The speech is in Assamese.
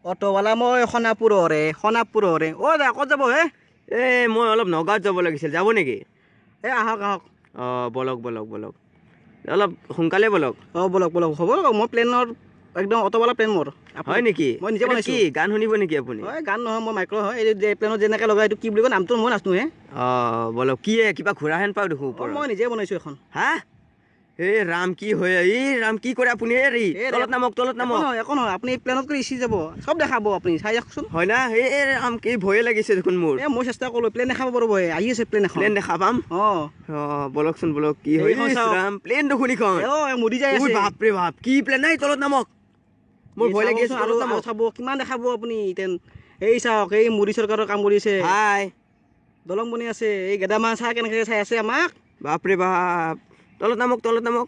অটোৱালা মই সোণাপুৰৰে অ' দা ক'ত যাব হে মই অলপ নগাঁৱত যাব লাগিছিল যাব নেকি আহক বলক অলপ সোনকালে বলক বলক হ'ব মই প্লেনৰ একদম অটোৱালা প্লেন মোৰ হয় নেকি মই নিজে বনাইছোঁ কি গান শুনিব নেকি আপুনি হয় গান নহয় মই মাইক্ৰ' হয় এই যে প্লেনত যেনেকৈ লগাই এইটো কি বুলি কয় নামটো মই নাজানো হে বলক কি কিবা ঘূৰা হেন পাওঁ দেখোন মই নিজে বনাইছোঁ এখন হা ৰাম কি হয় ৰাম কি কৰে আপুনি তলত নামক একো নহয় আপুনি প্লেনত কৰি ইচি যাব চব দেখাব আপুনি চাই যাওকচোন হয় না ৰাম কি ভয়ে লাগিছে দেখোন মোৰ মই চেষ্টা কৰিলোঁ প্লেন দেখাব পাৰিব আহি আছে প্লেন দেখা পাম বলকচোন বলক কি হয় ৰাম প্লেন দেখোন ইখন মৰি যাই আছে বাপৰে বাপ কি প্লেন নাই তলত নামক মোৰ ভয় লাগি আছে আৰু চাব কিমান দেখাব আপুনি এই চাওক এই মোদী চৰকাৰৰ কাম কৰিছে দলং বনি আছে এই গেদামান চাহ কেনেকৈ চাই আছে আমাক বাপৰে বাপ তলত নামক